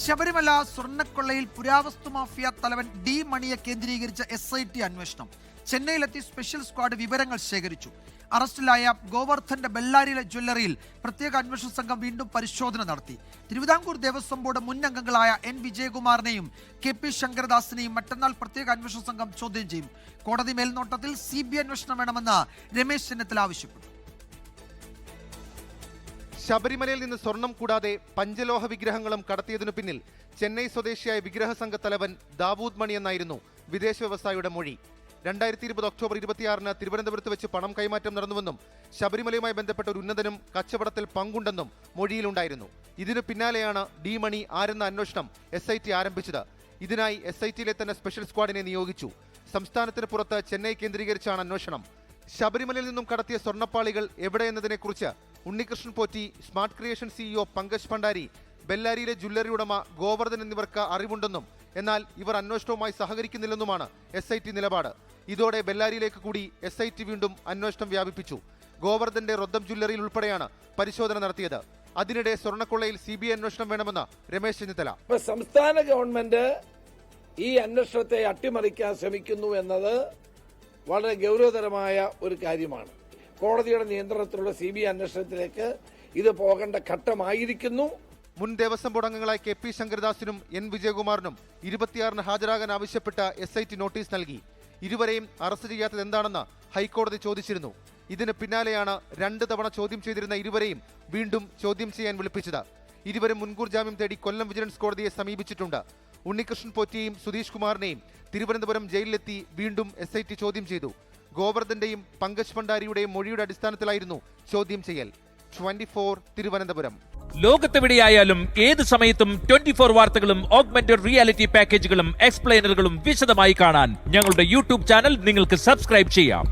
ശബരിമല സ്വർണ്ണക്കൊള്ളയിൽ പുരാവസ്തു മാഫിയ തലവൻ D മണിയെ കേന്ദ്രീകരിച്ച SIT അന്വേഷണം. ചെന്നൈയിലെത്തി സ്പെഷ്യൽ സ്ക്വാഡ് വിവരങ്ങൾ ശേഖരിച്ചു. അറസ്റ്റിലായ ഗോവർദ്ധന്റെ ബെല്ലാരിയിലെ ജ്വല്ലറിയിൽ പ്രത്യേക അന്വേഷണ സംഘം വീണ്ടും പരിശോധന നടത്തി. തിരുവിതാംകൂർ ദേവസ്വം ബോർഡ് മുൻ അംഗങ്ങളായ N വിജയകുമാറിനെയും KP ശങ്കരദാസിനെയും മറ്റന്നാൾ പ്രത്യേക അന്വേഷണ സംഘം ചോദ്യം ചെയ്യും. കോടതി മേൽനോട്ടത്തിൽ CBI അന്വേഷണം വേണമെന്ന് രമേശ് ചെന്നിത്തല ആവശ്യപ്പെട്ടു. ശബരിമലയിൽ നിന്ന് സ്വർണം കൂടാതെ പഞ്ചലോഹ വിഗ്രഹങ്ങളും കടത്തിയതിനു പിന്നിൽ ചെന്നൈ സ്വദേശിയായ വിഗ്രഹ സംഘ തലവൻ ദാവൂദ് മണി എന്നായിരുന്നു വിദേശ വ്യവസായിയുടെ മൊഴി. 2020 ഒക്ടോബർ 26-ന് തിരുവനന്തപുരത്ത് വെച്ച് പണം കൈമാറ്റം നടന്നുവെന്നും ശബരിമലയുമായി ബന്ധപ്പെട്ട ഒരു ഉന്നതനും കച്ചവടത്തിൽ പങ്കുണ്ടെന്നും മൊഴിയിലുണ്ടായിരുന്നു. ഇതിനു പിന്നാലെയാണ് ഡി മണി ആരെന്ന അന്വേഷണം SIT ആരംഭിച്ചത്. ഇതിനായി SITയിലെ തന്നെ സ്പെഷ്യൽ സ്ക്വാഡിനെ നിയോഗിച്ചു. സംസ്ഥാനത്തിന് പുറത്ത് ചെന്നൈ കേന്ദ്രീകരിച്ചാണ് അന്വേഷണം. ശബരിമലയിൽ നിന്നും കടത്തിയ സ്വർണ്ണപ്പാളികൾ എവിടെയെന്നതിനെക്കുറിച്ച് Unnikrishnan Potti, smart creation CEO Pankaj Bhandari, ബെല്ലാരിയിലെ ജ്വല്ലറി ഉടമ ഗോവർദ്ധൻ എന്നിവർക്ക് അറിവുണ്ടെന്നും എന്നാൽ ഇവർ അന്വേഷണവുമായി സഹകരിക്കുന്നില്ലെന്നുമാണ് SIT നിലപാട്. ഇതോടെ ബെല്ലാരിയിലേക്ക് കൂടി SIT വീണ്ടും അന്വേഷണം വ്യാപിപ്പിച്ചു. ഗോവർദ്ധന്റെ റൊദ്ദം ജ്വല്ലറിയിൽ ഉൾപ്പെടെയാണ് പരിശോധന നടത്തിയത്. അതിനിടെ സ്വർണ്ണക്കൊള്ളയിൽ CBI അന്വേഷണം വേണമെന്ന് രമേശ് ചെന്നിത്തല. സംസ്ഥാന ഗവൺമെന്റ് ഈ അന്വേഷണത്തെ അട്ടിമറിക്കാൻ ശ്രമിക്കുന്നു എന്നത് വളരെ ഗൗരവതരമായ ഒരു കാര്യമാണ്. കോടതിയുടെ നിയന്ത്രണത്തിലുള്ള CBI അന്വേഷണത്തിലേക്ക് ഇത് പോകേണ്ട ഘട്ടമായിരിക്കുന്നു. മുൻ ദേവസ്വം ബോർഡ് അംഗങ്ങളായ KP ശങ്കരദാസിനും N വിജയകുമാറിനും 26-ന് ഹാജരാകാൻ ആവശ്യപ്പെട്ട SIT നോട്ടീസ് നൽകി. ഇരുവരെയും അറസ്റ്റ് ചെയ്യാത്തത് എന്താണെന്ന് ഹൈക്കോടതി ചോദിച്ചിരുന്നു. ഇതിന് പിന്നാലെയാണ് 2 തവണ ചോദ്യം ചെയ്തിരുന്ന ഇരുവരെയും വീണ്ടും ചോദ്യം ചെയ്യാൻ വിളിപ്പിച്ചത്. ഇരുവരും മുൻകൂർ ജാമ്യം തേടി കൊല്ലം വിജിലൻസ് കോടതിയെ സമീപിച്ചിട്ടുണ്ട്. ഉണ്ണികൃഷ്ണൻ പോറ്റിയെയും സുധീഷ് കുമാറിനെയും തിരുവനന്തപുരം ജയിലിലെത്തി വീണ്ടും SIT ചോദ്യം ചെയ്തു. ഗോവർദ്ധന്റെയും പങ്കജ് ഭണ്ഡാരിയുടെയും മൊഴിയുടെ അടിസ്ഥാനത്തിലായിരുന്നു ചോദ്യം ചെയ്യൽ. 24 തിരുവനന്തപുരം. ലോകത്തെവിടെയായാലും ഏത് സമയത്തും 24 വാർത്തകളും ഓഗ്മെന്റഡ് റിയാലിറ്റി പാക്കേജുകളും എക്സ്പ്ലെയിനറുകളും വിശദമായി കാണാൻ ഞങ്ങളുടെ YouTube ചാനൽ നിങ്ങൾക്ക് സബ്സ്ക്രൈബ് ചെയ്യാം.